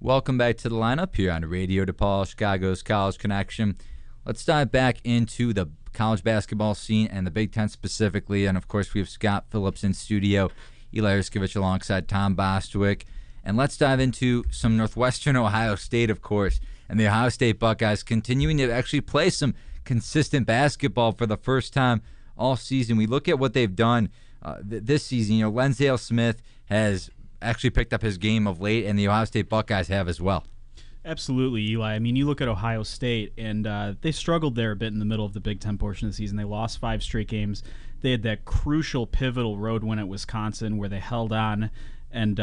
Welcome back to the lineup here on Radio DePaul, Chicago's College Connection. Let's dive back into the college basketball scene and the Big Ten specifically. And, of course, we have Scott Phillips in studio, Eli Hershkovich alongside Tom Bostwick. And let's dive into some Northwestern Ohio State, of course, and the Ohio State Buckeyes continuing to actually play some consistent basketball for the first time all season. We look at what they've done this season. Lensdale Smith has actually picked up his game of late, and the Ohio State Buckeyes have as well. Absolutely, Eli. I mean, you look at Ohio State, and they struggled there a bit in the middle of the Big Ten portion of the season. They lost 5 straight games. They had that crucial, pivotal road win at Wisconsin where they held on, and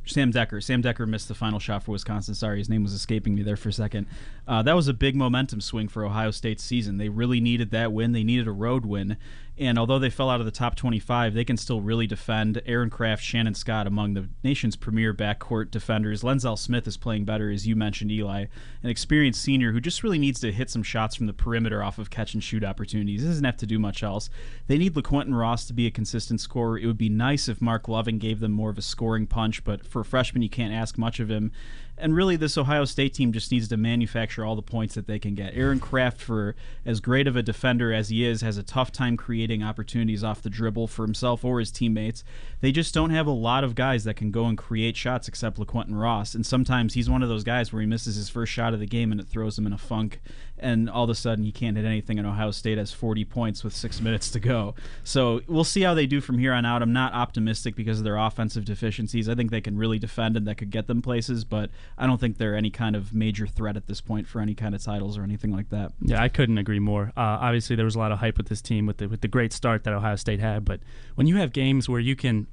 Sam Decker missed the final shot for Wisconsin. Sorry, his name was escaping me there for a second. That was a big momentum swing for Ohio State's season. They really needed that win. They needed a road win. And although they fell out of the top 25, they can still really defend. Aaron Craft, Shannon Scott among the nation's premier backcourt defenders. Lensdale Smith is playing better, as you mentioned, Eli. An experienced senior who just really needs to hit some shots from the perimeter off of catch-and-shoot opportunities. He doesn't have to do much else. They need LaQuentin Ross to be a consistent scorer. It would be nice if Mark Loving gave them more of a scoring punch, but for a freshman, you can't ask much of him. And really, this Ohio State team just needs to manufacture all the points that they can get. Aaron Craft, for as great of a defender as he is, has a tough time creating opportunities off the dribble for himself or his teammates. They just don't have a lot of guys that can go and create shots except LaQuentin Ross. And sometimes he's one of those guys where he misses his first shot of the game and it throws him in a funk. And all of a sudden, he can't hit anything, and Ohio State has 40 points with 6 minutes to go. So we'll see how they do from here on out. I'm not optimistic because of their offensive deficiencies. I think they can really defend and that could get them places, but I don't think they're any kind of major threat at this point for any kind of titles or anything like that. Yeah, I couldn't agree more. Obviously, there was a lot of hype with this team with the great start that Ohio State had, but when you have games where you can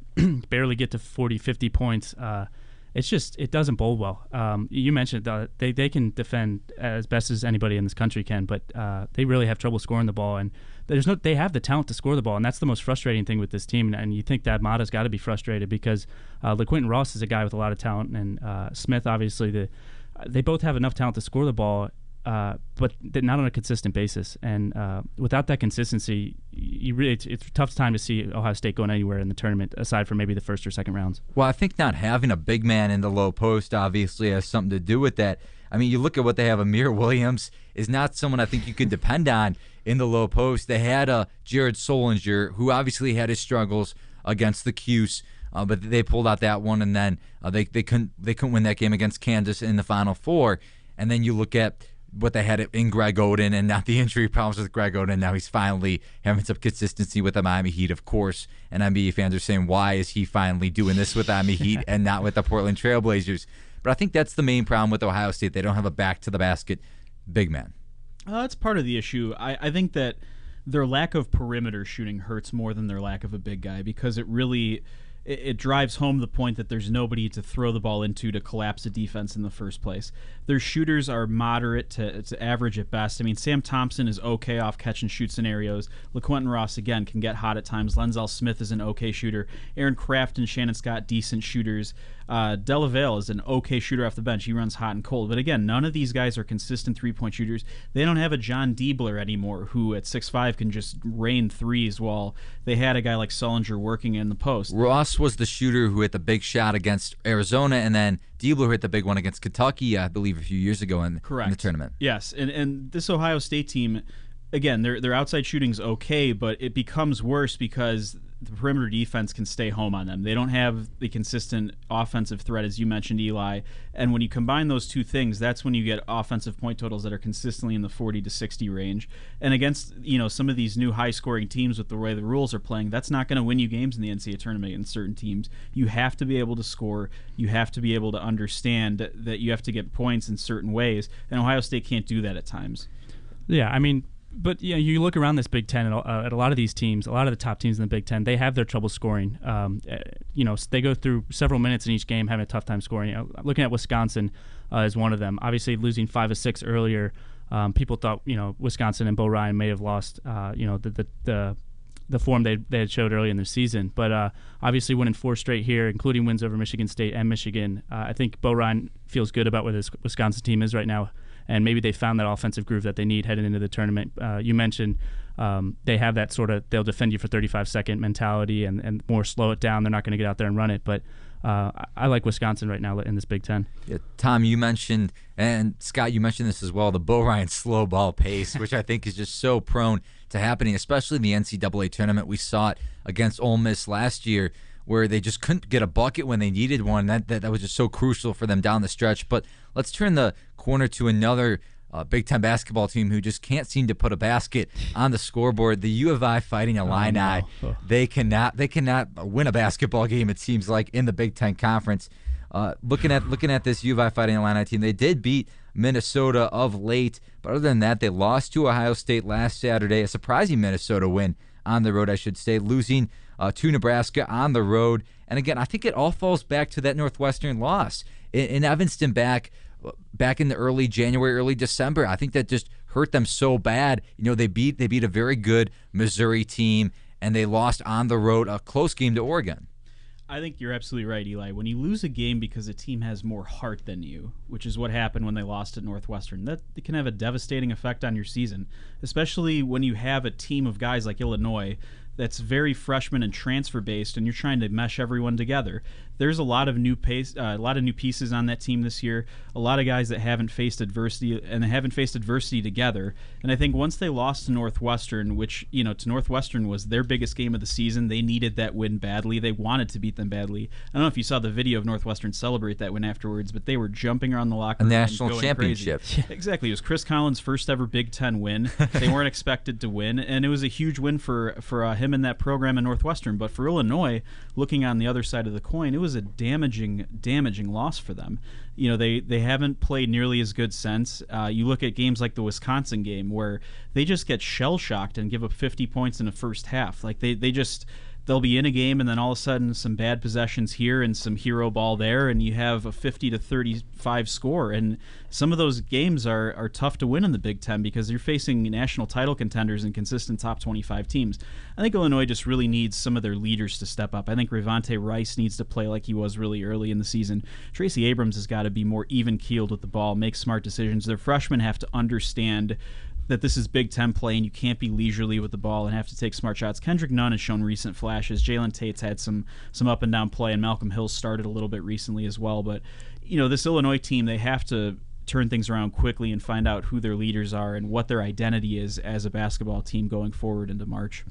barely get to 40, 50 points, it doesn't bode well. You mentioned they can defend as best as anybody in this country can, but they really have trouble scoring the ball, and they have the talent to score the ball, and that's the most frustrating thing with this team. And you think that Mata's got to be frustrated because LaQuentin Ross is a guy with a lot of talent, and Smith obviously they both have enough talent to score the ball, but not on a consistent basis. And without that consistency, it's a tough time to see Ohio State going anywhere in the tournament, aside from maybe the first or second rounds. Well, I think not having a big man in the low post obviously has something to do with that. I mean, you look at what they have. Amir Williams is not someone I think you can depend on in the low post. They had Jared Solinger, who obviously had his struggles against the Cuse, but they pulled out that one, and then they couldn't win that game against Kansas in the Final Four. And then you look at what they had in Greg Oden, and not the injury problems with Greg Oden. Now he's finally having some consistency with the Miami Heat, of course. And NBA fans are saying, why is he finally doing this with the Miami Heat and not with the Portland Trailblazers? But I think that's the main problem with Ohio State. They don't have a back-to-the-basket big man. That's part of the issue. I think that their lack of perimeter shooting hurts more than their lack of a big guy because it drives home the point that there's nobody to throw the ball into to collapse a defense in the first place. Their shooters are moderate to average at best. I mean, Sam Thompson is okay off catch-and-shoot scenarios. LaQuentin Ross, again, can get hot at times. Lensdale Smith is an okay shooter. Aaron Craft and Shannon Scott, decent shooters. Delavale is an okay shooter off the bench. He runs hot and cold. But again, none of these guys are consistent three-point shooters. They don't have a John Diebler anymore who at 6'5" can just rain threes while they had a guy like Solinger working in the post. Ross was the shooter who hit the big shot against Arizona, and then Diebler hit the big one against Kentucky, I believe, a few years ago in the tournament. Yes, and this Ohio State team, again, their outside shooting's okay, but it becomes worse because the perimeter defense can stay home on them. They don't have the consistent offensive threat, as you mentioned, Eli. And when you combine those two things, that's when you get offensive point totals that are consistently in the 40 to 60 range. And against some of these new high-scoring teams with the way the rules are playing, that's not going to win you games in the NCAA tournament in certain teams. You have to be able to score. You have to be able to understand that you have to get points in certain ways. And Ohio State can't do that at times. Yeah, I mean, but you look around this Big Ten at a lot of these teams, a lot of the top teams in the Big Ten, they have their trouble scoring. They go through several minutes in each game having a tough time scoring. Looking at Wisconsin is one of them. Obviously, losing 5 of 6 earlier, people thought Wisconsin and Bo Ryan may have lost the form they had showed early in the season. But obviously, winning 4 straight here, including wins over Michigan State and Michigan, I think Bo Ryan feels good about where this Wisconsin team is right now. And maybe they found that offensive groove that they need heading into the tournament. You mentioned they have that sort of they'll defend you for 35-second mentality and more slow it down. They're not going to get out there and run it. But I like Wisconsin right now in this Big Ten. Yeah, Tom, you mentioned, and Scott, you mentioned this as well, the Bo Ryan slow ball pace, which I think is just so prone to happening, especially in the NCAA tournament. We saw it against Ole Miss last year, where they just couldn't get a bucket when they needed one. That was just so crucial for them down the stretch. But let's turn the corner to another Big Ten basketball team who just can't seem to put a basket on the scoreboard. The U of I Fighting Illini. They cannot win a basketball game, it seems like, in the Big Ten Conference. Looking at this U of I Fighting Illini team, they did beat Minnesota of late, but other than that, they lost to Ohio State last Saturday. A surprising Minnesota win on the road, I should say, losing to Nebraska on the road. And again, I think it all falls back to that Northwestern loss in Evanston back in the early January, early December. I think that just hurt them so bad. They beat a very good Missouri team, and they lost on the road, a close game to Oregon. I think you're absolutely right, Eli. When you lose a game because a team has more heart than you, which is what happened when they lost at Northwestern, that can have a devastating effect on your season, especially when you have a team of guys like Illinois that's very freshman and transfer based, and you're trying to mesh everyone together. There's a lot of new pieces on that team this year. A lot of guys that haven't faced adversity together. And I think once they lost to Northwestern, which to Northwestern was their biggest game of the season, they needed that win badly. They wanted to beat them badly. I don't know if you saw the video of Northwestern celebrate that win afterwards, but they were jumping around the locker room. A national championship. Exactly. It was Chris Collins' first ever Big Ten win. They weren't expected to win, and it was a huge win for him in that program in Northwestern. But for Illinois, looking on the other side of the coin, it was a damaging loss for them. They haven't played nearly as good since. You look at games like the Wisconsin game where they just get shell-shocked and give up 50 points in the first half. Like they'll be in a game, and then all of a sudden some bad possessions here and some hero ball there, and you have a 50-35 score. And some of those games are tough to win in the Big Ten because you're facing national title contenders and consistent top 25 teams. I think Illinois just really needs some of their leaders to step up. I think Revante Rice needs to play like he was really early in the season. Tracy Abrams has got to be more even-keeled with the ball, make smart decisions. Their freshmen have to understand that this is Big Ten play and you can't be leisurely with the ball and have to take smart shots. Kendrick Nunn has shown recent flashes. Jalen Tate's had some up and down play, and Malcolm Hill started a little bit recently as well. But this Illinois team, they have to turn things around quickly and find out who their leaders are and what their identity is as a basketball team going forward into March.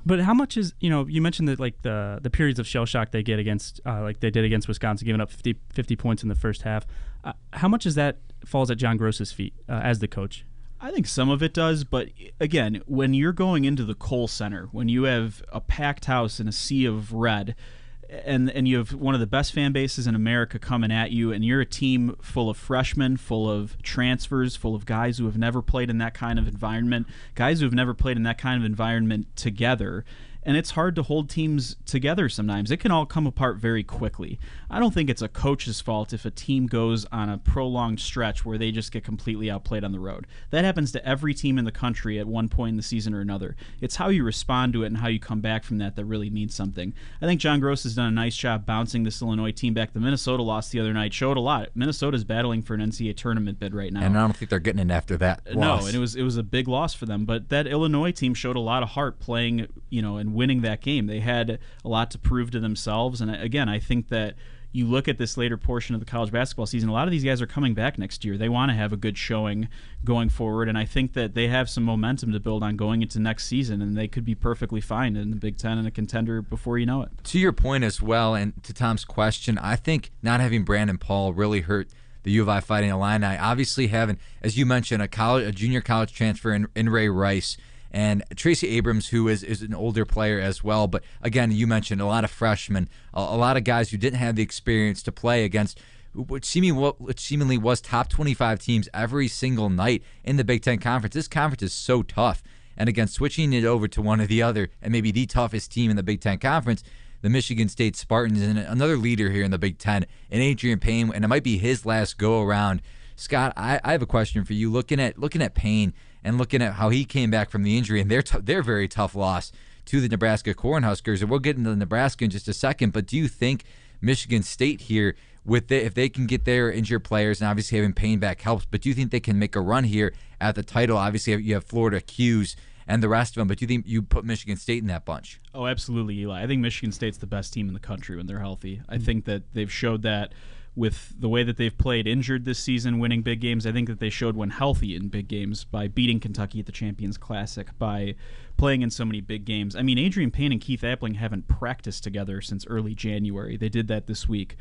But how much is, you mentioned that like the periods of shell shock they get against, like they did against Wisconsin, giving up 50 points in the first half. How much is that falls at John Gross's feet as the coach? I think some of it does, but again, when you're going into the Kohl Center, when you have a packed house and a sea of red, and you have one of the best fan bases in America coming at you, and you're a team full of freshmen, full of transfers, full of guys who have never played in that kind of environment, together, and it's hard to hold teams together sometimes. It can all come apart very quickly. I don't think it's a coach's fault if a team goes on a prolonged stretch where they just get completely outplayed on the road. That happens to every team in the country at one point in the season or another. It's how you respond to it and how you come back from that really means something. I think John Gross has done a nice job bouncing this Illinois team back. The Minnesota loss the other night showed a lot. Minnesota's battling for an NCAA tournament bid right now. And I don't think they're getting it after that loss. No, and it was a big loss for them. But that Illinois team showed a lot of heart playing, and winning that game. They had a lot to prove to themselves. And again, I think that you look at this later portion of the college basketball season, a lot of these guys are coming back next year. They want to have a good showing going forward, and I think that they have some momentum to build on going into next season, and they could be perfectly fine in the Big Ten and a contender before you know it. To your point as well, and to Tom's question, I think not having Brandon Paul really hurt the U of I Fighting Illini. Obviously having, as you mentioned, a junior college transfer in Ray Rice, and Tracy Abrams, who is an older player as well. But again, you mentioned a lot of freshmen, a lot of guys who didn't have the experience to play against which seemingly was top 25 teams every single night in the Big Ten Conference. This conference is so tough. And again, switching it over to one or the other, and maybe the toughest team in the Big Ten Conference, the Michigan State Spartans, and another leader here in the Big Ten, and Adrian Payne, and it might be his last go-around. Scott, I have a question for you. Looking at Payne and looking at how he came back from the injury and their very tough loss to the Nebraska Cornhuskers, and we'll get into Nebraska in just a second, but do you think Michigan State here, if they can get their injured players, and obviously having Payne back helps, but do you think they can make a run here at the title? Obviously, you have Florida Q's and the rest of them. But do you think you put Michigan State in that bunch? Oh, absolutely, Eli. I think Michigan State's the best team in the country when they're healthy. I think that they've showed that with the way that they've played injured this season, winning big games. I think that they showed when healthy in big games by beating Kentucky at the Champions Classic, by playing in so many big games. I mean, Adrian Payne and Keith Appling haven't practiced together since early January. They did that this week.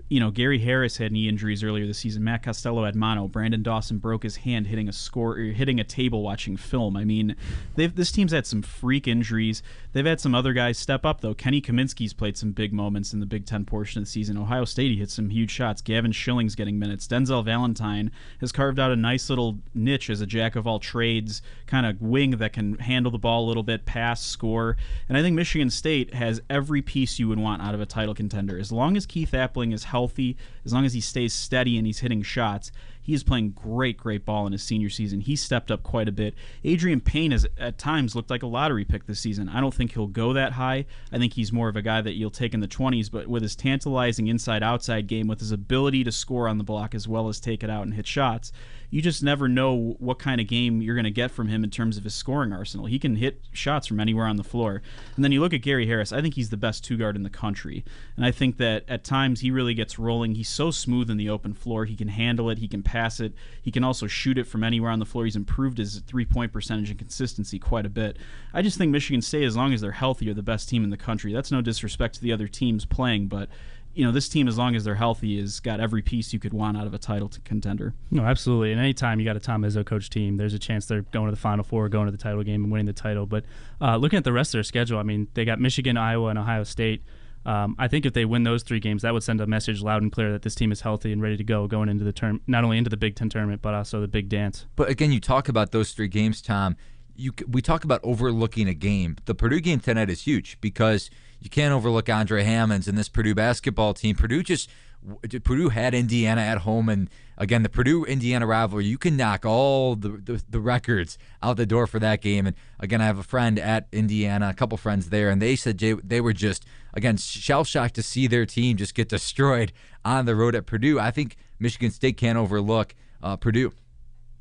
You know, Gary Harris had knee injuries earlier this season. Matt Costello had mono. Brandon Dawson broke his hand hitting a table watching film. I mean, this team's had some freak injuries. They've had some other guys step up, though. Kenny Kaminsky's played some big moments in the Big Ten portion of the season. Ohio State, he hit some huge shots. Gavin Schilling's getting minutes. Denzel Valentine has carved out a nice little niche as a jack-of-all-trades kind of wing that can handle the ball a little bit, pass, score. And I think Michigan State has every piece you would want out of a title contender. As long as Keith Appling is healthy, as long as he stays steady and he's hitting shots, he is playing great ball in his senior season. He stepped up quite a bit. Adrian Payne has at times looked like a lottery pick this season. I don't think he'll go that high. I think he's more of a guy that you'll take in the 20s, but with his tantalizing inside-outside game, with his ability to score on the block as well as take it out and hit shots, you just never know what kind of game you're going to get from him in terms of his scoring arsenal. He can hit shots from anywhere on the floor. And then you look at Gary Harris. I think he's the best two-guard in the country. And I think that at times he really gets rolling. He's so smooth in the open floor. He can handle it. He can pass it. He can also shoot it from anywhere on the floor. He's improved his three-point percentage and consistency quite a bit. I just think Michigan State, as long as they're healthy, are the best team in the country. That's no disrespect to the other teams playing, but you know, this team, as long as they're healthy, has got every piece you could want out of a title contender. No, absolutely. And anytime you got a Tom Izzo coach team, there's a chance they're going to the Final Four, going to the title game, and winning the title. But looking at the rest of their schedule, I mean, they got Michigan, Iowa, and Ohio State. I think if they win those three games, that would send a message loud and clear that this team is healthy and ready to go going into the term, not only into the Big Ten tournament, but also the big dance. But again, you talk about those three games, Tom. We talk about overlooking a game. The Purdue game tonight is huge because you can't overlook Andre Hammonds and this Purdue basketball team. Purdue had Indiana at home, and again, the Purdue-Indiana rivalry, you can knock all the records out the door for that game. And again, I have a friend at Indiana, a couple friends there, and they said they were just, again, shell-shocked to see their team just get destroyed on the road at Purdue. I think Michigan State can't overlook Purdue.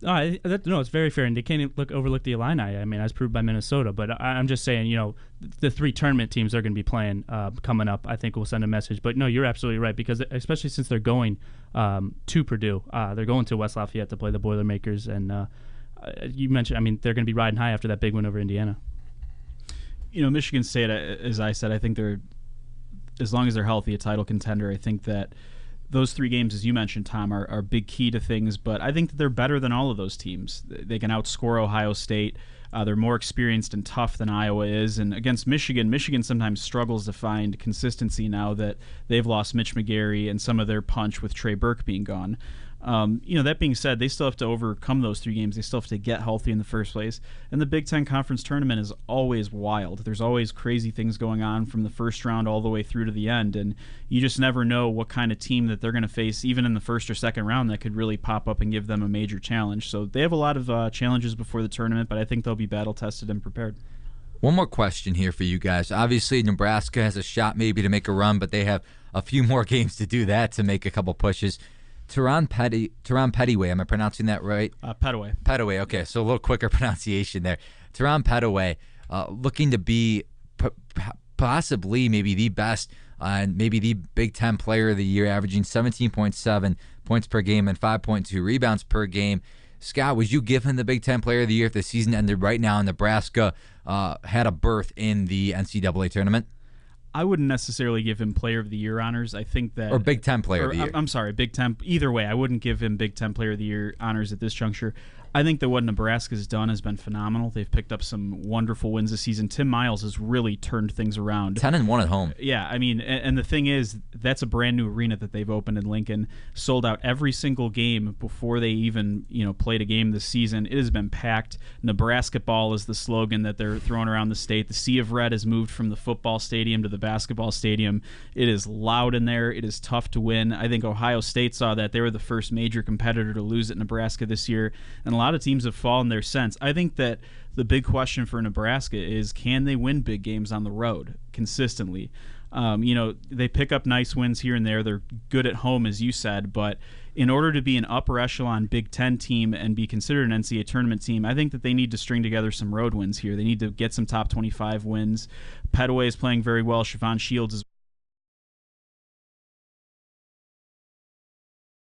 No, it's very fair, and they can't overlook the Illini. I mean, as proved by Minnesota. But I'm just saying, you know, the three tournament teams they're going to be playing coming up, I think will send a message. But no, you're absolutely right, because especially since they're going to Purdue, they're going to West Lafayette to play the Boilermakers, and you mentioned, I mean, they're going to be riding high after that big win over Indiana. You know, Michigan State, as I said, I think they're, as long as they're healthy, a title contender. I think that those three games, as you mentioned, Tom, are big key to things, but I think that they're better than all of those teams. They can outscore Ohio State. They're more experienced and tough than Iowa is. And against Michigan sometimes struggles to find consistency now that they've lost Mitch McGary and some of their punch with Trey Burke being gone. You know, that being said, they still have to overcome those three games. They still have to get healthy in the first place. And the Big Ten Conference Tournament is always wild. There's always crazy things going on from the first round all the way through to the end. And you just never know what kind of team that they're going to face, even in the first or second round, that could really pop up and give them a major challenge. So they have a lot of challenges before the tournament, but I think they'll be battle-tested and prepared. One more question here for you guys. Obviously, Nebraska has a shot maybe to make a run, but they have a few more games to do that to make a couple pushes. Teron Pettaway, am I pronouncing that right? Pettaway, okay, so a little quicker pronunciation there. Teron Pettaway, looking to be possibly maybe the best and maybe the Big Ten player of the year, averaging 17.7 points per game and 5.2 rebounds per game. Scott, would you give him the Big Ten player of the year if the season ended right now and Nebraska had a berth in the NCAA tournament? I wouldn't necessarily give him Player of the Year honors. I think that, or Big Ten Player of the Year. I'm sorry, Big Ten. Either way, I wouldn't give him Big Ten Player of the Year honors at this juncture. I think that what Nebraska's done has been phenomenal. They've picked up some wonderful wins this season. Tim Miles has really turned things around. 10-1 at home. Yeah, I mean, and the thing is, that's a brand new arena that they've opened in Lincoln. Sold out every single game before they even, played a game this season. It has been packed. Nebraska ball is the slogan that they're throwing around the state. The Sea of Red has moved from the football stadium to the basketball stadium. It is loud in there. It is tough to win. I think Ohio State saw that. They were the first major competitor to lose at Nebraska this year, and a lot of teams have fallen there since. I think that the big question for Nebraska is, can they win big games on the road consistently? They pick up nice wins here and there. They're good at home, as you said, but in order to be an upper echelon Big Ten team and be considered an NCAA tournament team, I think that they need to string together some road wins here. They need to get some top 25 wins. Petaway is playing very well. Siobhan Shields is